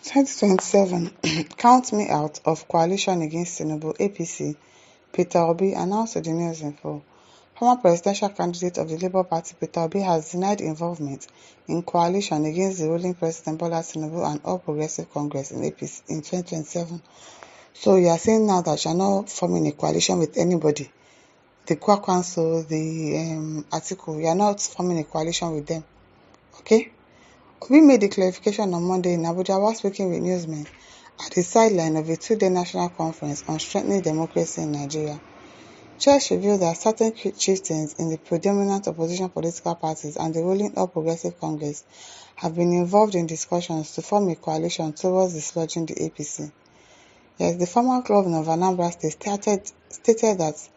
2027 Count me out of coalition against Tinubu APC. Peter Obi announced to the News Info. Former presidential candidate of the Labour Party Peter Obi has denied involvement in coalition against the ruling President Bola Tinubu and All Progressive Congress in APC in 2027. So you are saying now that you are not forming a coalition with anybody. The Kwakwanso, the Atiku, you are not forming a coalition with them. Okay? Obi made the clarification on Monday in Abuja while speaking with newsmen at the sideline of a two-day national conference on strengthening democracy in Nigeria. Church revealed that certain chieftains in the predominant opposition political parties and the ruling All Progressive Congress have been involved in discussions to form a coalition towards dislodging the APC. Yes, the former governor of Anambra State stated that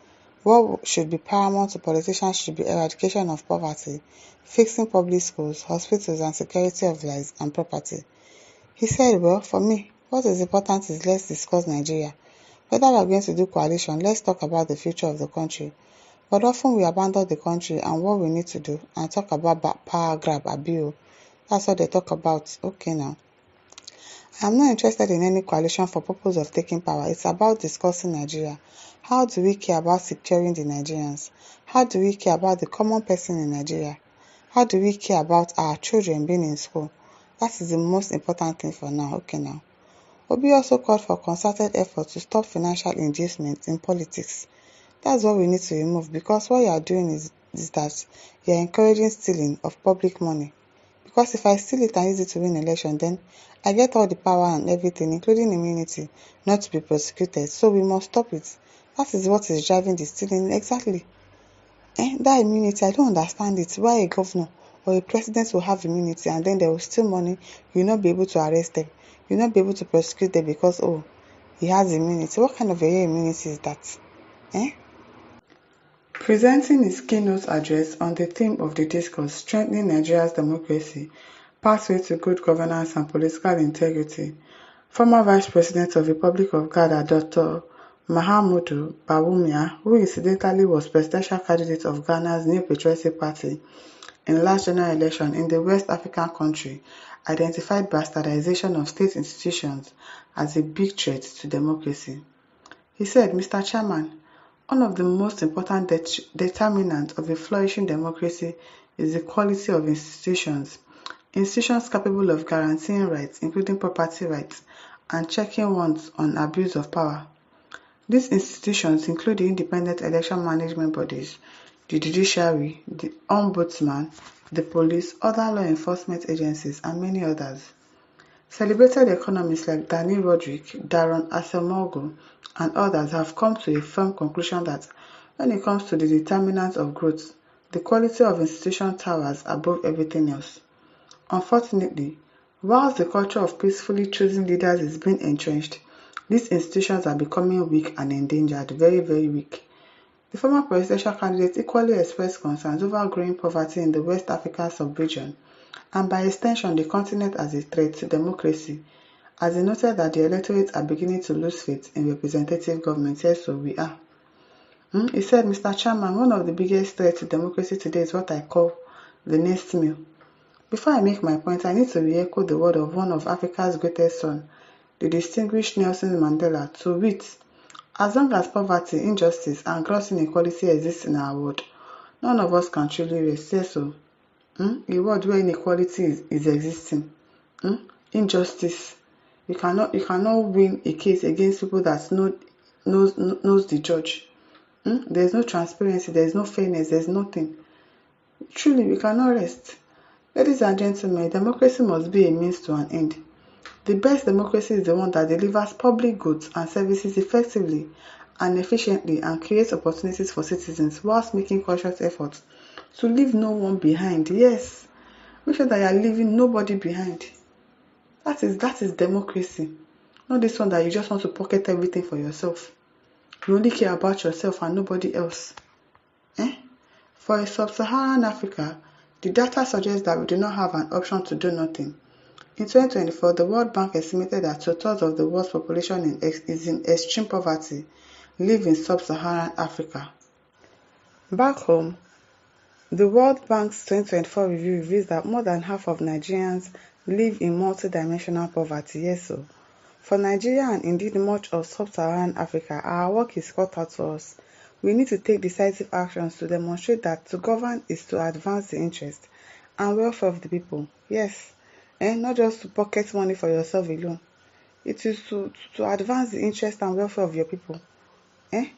what should be paramount to politicians should be eradication of poverty, fixing public schools, hospitals, and security of lives and property. He said, well, for me, what is important is let's discuss Nigeria. Whether we are going to do coalition, let's talk about the future of the country. But often we abandon the country and what we need to do and talk about power grab, abuse. That's what they talk about. Okay now. I'm not interested in any coalition for purpose of taking power. It's about discussing Nigeria. How do we care about securing the Nigerians? How do we care about the common person in Nigeria? How do we care about our children being in school? That is the most important thing for now. Okay now. Obi also called for concerted effort to stop financial inducement in politics. That's what we need to remove, because what you are doing is that you are encouraging stealing of public money. Because if I steal it and use it to win election, then I get all the power and everything, including immunity, not to be prosecuted. So we must stop it. That is what is driving the stealing exactly. That immunity, I don't understand it. Why a governor or a president will have immunity and then they will steal money, you will not be able to arrest them. You will not be able to prosecute them because, he has immunity. What kind of a immunity is that? Presenting his keynote address on the theme of the discourse, Strengthening Nigeria's Democracy, Pathway to Good Governance and Political Integrity, former Vice President of the Republic of Ghana, Dr. Mahamudu Bawumia, who incidentally was presidential candidate of Ghana's New Patriotic Party in last general election in the West African country, identified bastardization of state institutions as a big threat to democracy. He said, Mr. Chairman, one of the most important determinants of a flourishing democracy is the quality of institutions. Institutions capable of guaranteeing rights, including property rights, and checking ones on abuse of power. These institutions include the independent election management bodies, the judiciary, the ombudsman, the police, other law enforcement agencies, and many others. Celebrated economists like Danny Roderick, Darren Acemoglu, and others have come to a firm conclusion that when it comes to the determinants of growth, the quality of institution towers above everything else. Unfortunately, whilst the culture of peacefully choosing leaders is being entrenched, these institutions are becoming weak and endangered, very, very weak. The former presidential candidate equally expressed concerns over growing poverty in the West African sub-region, and by extension the continent as a threat to democracy, as he noted that the electorate are beginning to lose faith in representative government. Yes, so we are. He said, Mr. Chairman, one of the biggest threats to democracy today is what I call the next meal. Before I make my point, I need to re-echo the word of one of Africa's greatest sons, the distinguished Nelson Mandela, to wit, as long as poverty, injustice, and gross inequality exist in our world, none of us can truly rest. Yes, so. A world where inequality is existing, injustice. You cannot win a case against people that knows the judge. There's no transparency, there's no fairness, there's nothing. Truly, we cannot rest. Ladies and gentlemen, democracy must be a means to an end. The best democracy is the one that delivers public goods and services effectively and efficiently and creates opportunities for citizens whilst making conscious efforts to leave no one behind. Yes, make sure that you are leaving nobody behind. That is democracy. Not this one that you just want to pocket everything for yourself. You only care about yourself and nobody else. For sub-Saharan Africa, the data suggests that we do not have an option to do nothing. In 2024, the World Bank estimated that 2/3 of the world's population is in extreme poverty, live in sub-Saharan Africa. Back home, the World Bank's 2024 review reveals that more than half of Nigerians live in multidimensional poverty, yes so. For Nigeria and indeed much of sub-Saharan Africa, our work is cut out to us. We need to take decisive actions to demonstrate that to govern is to advance the interest and welfare of the people. Yes, not just to pocket money for yourself alone. It is to advance the interest and welfare of your people. Eh?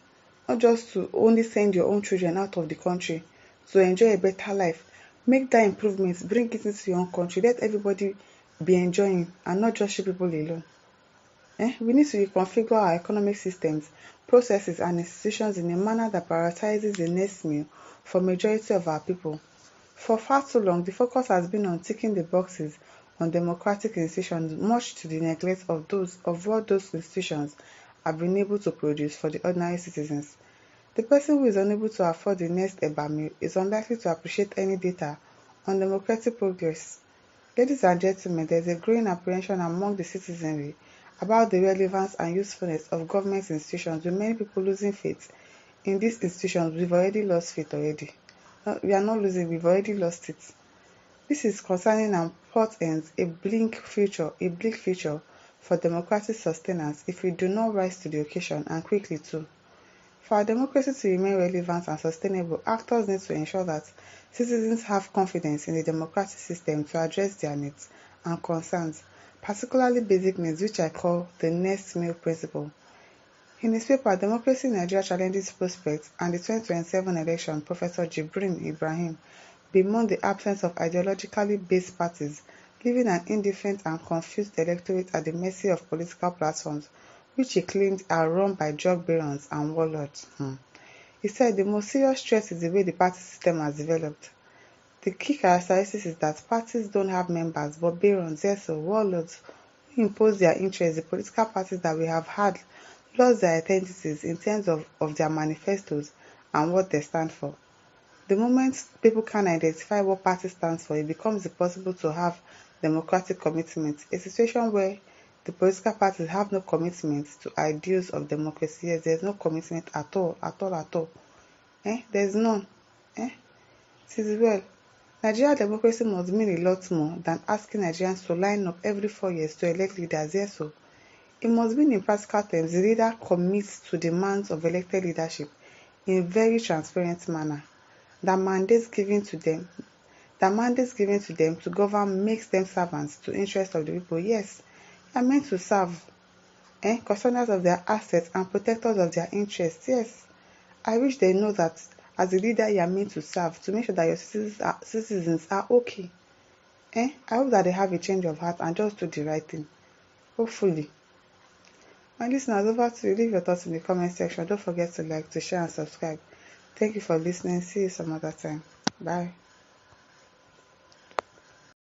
Not just to only send your own children out of the country to enjoy a better life. Make that improvement, bring it into your own country. Let everybody be enjoying and not just you people alone. We need to reconfigure our economic systems, processes and institutions in a manner that prioritizes the next meal for majority of our people. For far too long, the focus has been on ticking the boxes on democratic institutions, much to the neglect of what those institutions have been able to produce for the ordinary citizens. The person who is unable to afford the next eba meal is unlikely to appreciate any data on democratic progress. Ladies and gentlemen, there is a growing apprehension among the citizenry about the relevance and usefulness of government institutions, with many people losing faith in these institutions. We've already lost faith already. No, we are not losing, we've already lost it. This is concerning and portends a bleak future for democratic sustenance if we do not rise to the occasion, and quickly too. For our democracy to remain relevant and sustainable, actors need to ensure that citizens have confidence in the democratic system to address their needs and concerns, particularly basic needs, which I call the next meal principle. In his paper, Democracy in Nigeria Challenges Prospects and the 2027 Election, Professor Jibrin Ibrahim bemoaned the absence of ideologically based parties, leaving an indifferent and confused electorate at the mercy of political platforms, which he claimed are run by drug barons and warlords. He said the most serious threat is the way the party system has developed. The key characteristic is that parties don't have members but barons, yes, or warlords, who impose their interests. The political parties that we have had lost their identities in terms of their manifestos and what they stand for. The moment people can identify what party stands for, it becomes impossible to have democratic commitment, a situation where the political parties have no commitment to ideals of democracy. Yes, there's no commitment at all, at all, at all. There's none. It is well. Nigerian democracy must mean a lot more than asking Nigerians to line up every 4 years to elect leaders. Yes, so it must mean in practical terms the leader commits to demands of elected leadership in a very transparent manner. That mandates given to them to govern makes them servants to interest of the people. Yes, they are meant to serve, custodians of their assets and protectors of their interests. Yes, I wish they know that as a leader you are meant to serve, to make sure that your citizens are okay. I hope that they have a change of heart and just do the right thing. Hopefully. My listeners, over to you. Leave your thoughts in the comment section. Don't forget to like, to share and subscribe. Thank you for listening. See you some other time. Bye.